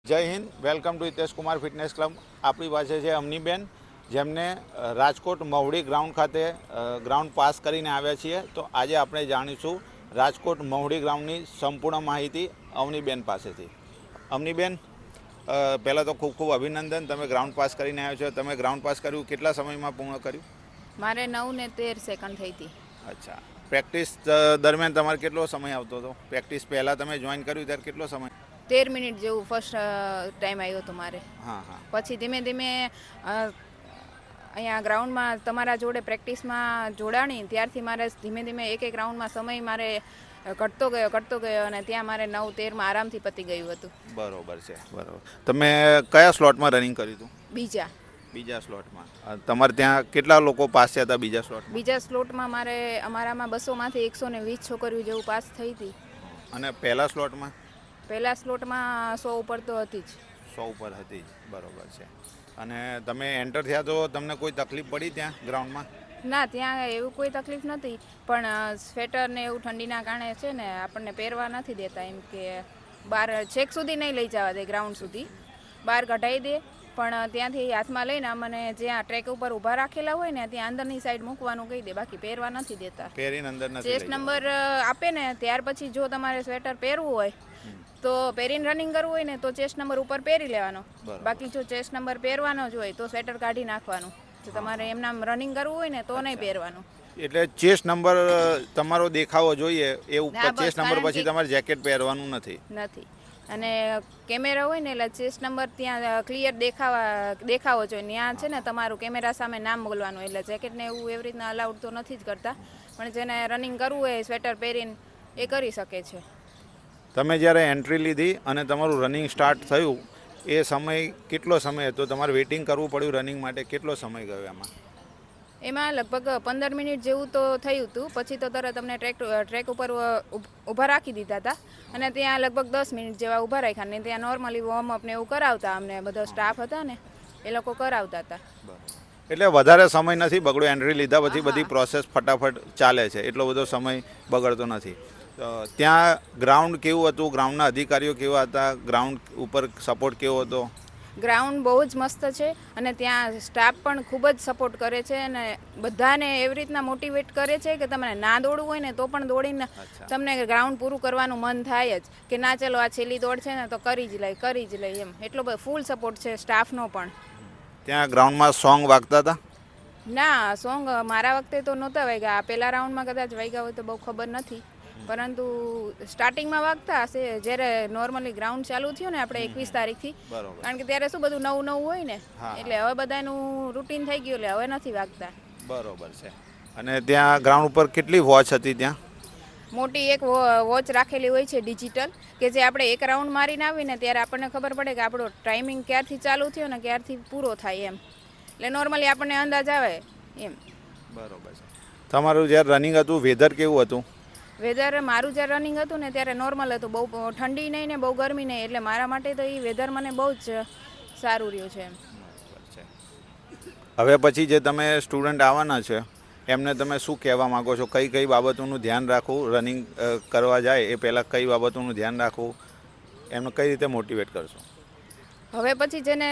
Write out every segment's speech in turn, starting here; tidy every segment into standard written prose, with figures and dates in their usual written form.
જય Hind, welcome to Hitesh Kumar fitness club. આપણી પાસે છે અમનીબેન, જેમને રાજકોટ મહુડી ગ્રાઉન્ડ ખાતે ગ્રાઉન્ડ પાસ કરીને આવ્યા છીએ. તો આજે આપણે જાણીશું રાજકોટ મહુડી ગ્રાઉન્ડની સંપૂર્ણ માહિતી અવનીબેન પાસેથી. અવનીબેન, પહેલાં તો ખૂબ ખૂબ અભિનંદન, તમે ગ્રાઉન્ડ પાસ કરીને આવ્યા છો. તમે ગ્રાઉન્ડ પાસ કર્યું કેટલા સમયમાં પૂર્ણ કર્યું? મારે 9 ને 13 સેકન્ડ થઈ હતી. અચ્છા, પ્રેક્ટિસ દરમિયાન તમારે કેટલો સમય આવતો હતો? પ્રેક્ટિસ પહેલાં તમે જોઈન કર્યું ત્યારે કેટલો સમય? 13 મિનિટ જેવું ફર્સ્ટ ટાઈમ આવ્યો હતો મારે. હા હા. પછી ધીમે ધીમે અહીંયા ગ્રાઉન્ડમાં તમારા જોડે પ્રેક્ટિસમાં જોડાણી ત્યારથી મારે ધીમે ધીમે એક રાઉન્ડમાં સમય મારે ઘટતો ગયો અને ત્યાં મારે 9-13માં આરામથી પતી ગયું હતું. બરોબર છે, બરોબર. તમે કયા સ્લોટમાં રનિંગ કર્યું હતું? બીજા સ્લોટમાં. તમારે ત્યાં કેટલા લોકો પાસ થયા હતા બીજા સ્લોટમાં? બીજા સ્લોટમાં અમારામાં 200માંથી 120 છોકરીઓ જેવું પાસ થઈ હતી. અને પહેલા સ્લોટમાં? પહેલા સ્લોટમાં 100 ઉપર તો હતી જ. 100 ઉપર હતી જ, બરોબર છે. અને તમે એન્ટર થયા તો તમને કોઈ તકલીફ પડી ત્યાં ગ્રાઉન્ડમાં? ના, ત્યાં એવું કોઈ તકલીફ નથી, પણ સ્વેટર ને એવું ઠંડીના કારણે છે ને આપણને પહેરવા નથી દેતા. એમ કે બહાર છેક સુધી નહીં લઈ જવા દે, ગ્રાઉન્ડ સુધી બહાર કઢાઈ દે, પણ ત્યાંથી હાથમાં લઈને અમને જ્યાં ટ્રેક ઉપર ઊભા રાખેલા હોય ને ત્યાં અંદરની સાઈડ મૂકવાનું કહી દે, બાકી પહેરવા નથી દેતા. પહેરીને અંદર નથી. ચેસ્ટ નંબર આપે ને ત્યાર પછી જો તમારે સ્વેટર પહેરવું હોય તો પહેરીને રનિંગ કરવું હોય ને તો ચેસ્ટ નંબર ઉપર પહેરી લેવાનો. બાકી જો ચેસ્ટ નંબર પહેરવાનો જ હોય તો સ્વેટર કાઢી નાખવાનું. જો તમારે એમનામ રનિંગ કરવું હોય ને તો નહીં પહેરવાનું. એટલે ચેસ્ટ નંબર તમારો દેખાવો જોઈએ એવું. ચેસ્ટ નંબર પછી તમારે જેકેટ પહેરવાનું નથી. અને કેમેરા હોય ને એટલે ચેસ્ટ નંબર ત્યાં ક્લિયર દેખાવો જોઈએ. ત્યાં છે ને તમારું કેમેરા સામે નામ બોલવાનું. એટલે જેકેટને એવું એવી રીતના અલાઉડ તો નથી જ કરતા, પણ જેને રનિંગ કરવું હોય સ્વેટર પહેરીને એ કરી શકે છે. તમે જ્યારે એન્ટ્રી લીધી અને તમારું રનિંગ સ્ટાર્ટ થયું એ સમય કેટલો સમય હતો? તમારે વેઇટિંગ કરવું પડ્યું રનિંગ માટે? કેટલો સમય ગયો એમાં લગભગ 15 મિનિટ જેવું તો થયું હતું. પછી તો તરત તમને ટ્રેક ઉપર ઊભા રાખી દીધા હતા અને ત્યાં લગભગ 10 મિનિટ જેવા ઊભા રાખ્યા ને ત્યાં નોર્મલી વોર્મઅપ ને એવું કરાવતા. અમને બધો સ્ટાફ હતા ને એ લોકો કરાવતા હતા. એટલે વધારે સમય નથી બગડ્યો. એન્ટ્રી લીધા પછી બધી પ્રોસેસ ફટાફટ ચાલે છે, એટલો બધો સમય બગડતો નથી. ત્યાં ગ્રાઉન્ડ કેવું હતું? ગ્રાઉન્ડના અધિકારીઓ કેવા હતા? ગ્રાઉન્ડ ઉપર સપોર્ટ કેવો હતો? ગ્રાઉન્ડ બહુ જ મસ્ત છે અને ત્યાં સ્ટાફ પણ ખૂબ જ સપોર્ટ કરે છે અને બધાને એવી રીતના મોટિવેટ કરે છે કે તમને ના દોડવું હોય ને તો પણ દોડીને તમને ગ્રાઉન્ડ પૂરું કરવાનું મન થાય જ, કે ના ચલો આ છેલ્લી દોડ છે ને તો કરી જ લઈ એમ. એટલો બધો ફૂલ સપોર્ટ છે સ્ટાફનો પણ. ત્યાં ગ્રાઉન્ડમાં સોંગ વાગતા હતા? ના, સોંગ મારા વખતે તો નહોતા વાગ્યા. પહેલા રાઉન્ડમાં કદાચ વાગ્યા હોય તો બહુ ખબર નથી, પરંતુ સ્ટાર્ટિંગમાં વાગતા હશે જ્યારે નોર્મલી ગ્રાઉન્ડ ચાલુ થયું ને આપણે 21 તારીખથી. કારણ કે ત્યારે શું બધું નવું હોય ને, એટલે હવે બધાનું રૂટીન થઈ ગયું, એટલે હવે નથી વાગતા. બરોબર છે. અને ત્યાં ગ્રાઉન્ડ ઉપર કેટલી વોચ હતી? ત્યાં મોટી એક વોચ રાખેલી હોય છે ડિજિટલ, કે જે આપણે એક રાઉન્ડ મારીને આવીને ત્યારે આપણને ખબર પડે કે આપણો ટાઈમિંગ ક્યારથી ચાલુ થયો ને ક્યારથી પૂરો થાય એમ. એટલે નોર્મલી આપણને અંદાજ આવે એમ. બરોબર છે. તમારું જ્યારે રનિંગ હતું વેધર કેવું હતું? વેધર મારું જ્યારે રનિંગ હતું ને ત્યારે નોર્મલ હતું, બહુ ઠંડી નહીં ને બહુ ગરમી નહીં. એટલે મારા માટે તો એ વેધર મને બહુ જ સારું રહ્યું છે એમ. હવે પછી જે તમે સ્ટુડન્ટ આવવાના છે એમને તમે શું કહેવા માગો છો? કઈ બાબતોનું ધ્યાન રાખવું? રનિંગ કરવા જાય એ પહેલાં કઈ બાબતોનું ધ્યાન રાખવું? એમને કઈ રીતે મોટિવેટ કરશો? હવે પછી જેને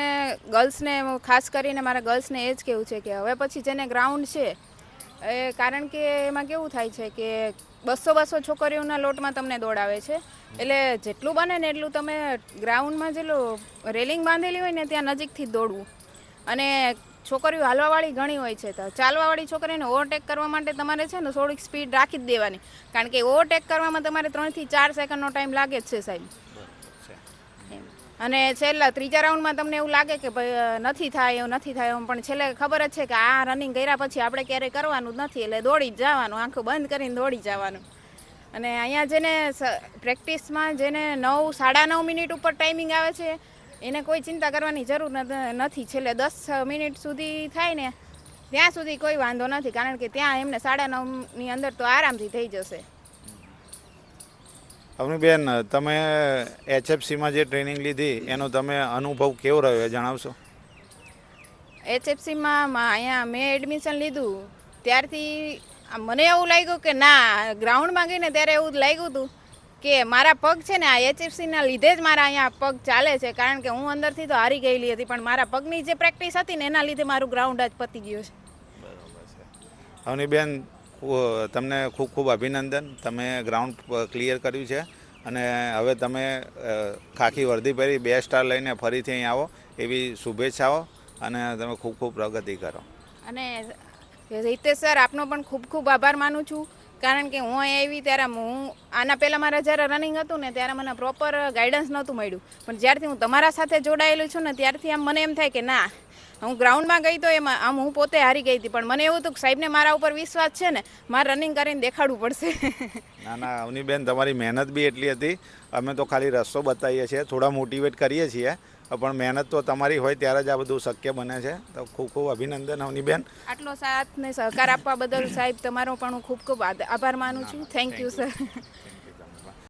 ગર્લ્સને, ખાસ કરીને મારા ગર્લ્સને એ જ કહેવું છે કે હવે પછી જેને ગ્રાઉન્ડ છે કારણ કે એમાં કેવું થાય છે કે 200 છોકરીઓના લોટમાં તમને દોડાવે છે. એટલે જેટલું બને ને એટલું તમે ગ્રાઉન્ડમાં જેટલું રેલિંગ બાંધેલી હોય ને ત્યાં નજીકથી દોડવું. અને છોકરીઓ હાલવાવાળી ઘણી હોય છે, તો ચાલવાવાળી છોકરીને ઓવરટેક કરવા માટે તમારે છે ને થોડીક સ્પીડ રાખી જ દેવાની. કારણ કે ઓવરટેક કરવામાં તમારે 3 થી 4 સેકન્ડનો ટાઈમ લાગે જ છે સાહેબ. અને છેલ્લા ત્રીજા રાઉન્ડમાં તમને એવું લાગે કે ભાઈ નથી થાય એવું, પણ છેલ્લે ખબર જ છે કે આ રનિંગ કર્યા પછી આપણે ક્યારેય કરવાનું જ નથી, એટલે દોડી જ જવાનું, આંખો બંધ કરીને દોડી જવાનું. અને અહીંયા જેને પ્રેક્ટિસમાં જેને 9-9.5 મિનિટ ઉપર ટાઈમિંગ આવે છે એને કોઈ ચિંતા કરવાની જરૂર નથી. છેલ્લે 10 મિનિટ સુધી થાય ને ત્યાં સુધી કોઈ વાંધો નથી, કારણ કે ત્યાં એમને 9.5ની અંદર તો આરામથી થઈ જશે. અવનીબેન, તમે HFCમાં જે ટ્રેનિંગ લીધી એનો તમે અનુભવ કેવો રહ્યો એ જણાવશો? HFCમાં અહીંયા મેં એડમિશન લીધું ત્યારથી મને એવું લાગ્યું કે ના, ગ્રાઉન્ડમાં ગઈને ત્યારે એવું લાગ્યું હતું કે મારા પગ છે ને આ HFCના લીધે જ મારા અહીંયા પગ ચાલે છે, કારણ કે હું અંદરથી તો હારી ગયેલી હતી, પણ મારા પગની જે પ્રેક્ટિસ હતી ને એના લીધે મારું ગ્રાઉન્ડ આજ પતી ગયું છે. બરાબર છે. અવનીબેન, તમને ખૂબ ખૂબ અભિનંદન. તમે ગ્રાઉન્ડ ક્લિયર કર્યું છે અને હવે તમે ખાખી વર્દી પહેરી 2 સ્ટાર લઈને ફરીથી અહીં આવો એવી શુભેચ્છાઓ, અને તમે ખૂબ ખૂબ પ્રગતિ કરો. અને હિતેશ સર, આપનો પણ ખૂબ ખૂબ આભાર માનું છું, કારણ કે હું અહીં આવી ત્યારે હું આના પહેલાં મારા જ્યારે રનિંગ હતું ને ત્યારે મને પ્રોપર ગાઈડન્સ નહોતું મળ્યું, પણ જ્યારથી હું તમારા સાથે જોડાયેલું છું ને ત્યારથી આમ મને એમ થાય કે ના, હું ગ્રાઉન્ડમાં ગઈ તો એમાં આમ હું પોતે હારી ગઈ હતી, પણ મને એવું હતું કે સાહેબને મારા ઉપર વિશ્વાસ છે ને, મારે રનિંગ કરીને દેખાડવું પડશે. ના ના અવનીબેન, તમારી મહેનત બી એટલી હતી. અમે તો ખાલી રસ્તો બતાવીએ છીએ, થોડા મોટિવેટ કરીએ છીએ, પણ મહેનત તો તમારી હોય ત્યારે જ આ બધું શક્ય બને છે. તો ખૂબ ખૂબ અભિનંદન અવનીબેન. આટલો સાથ ને સહકાર આપવા બદલ સાહેબ તમારો પણ હું ખૂબ ખૂબ આભાર માનું છું. Thank you sir.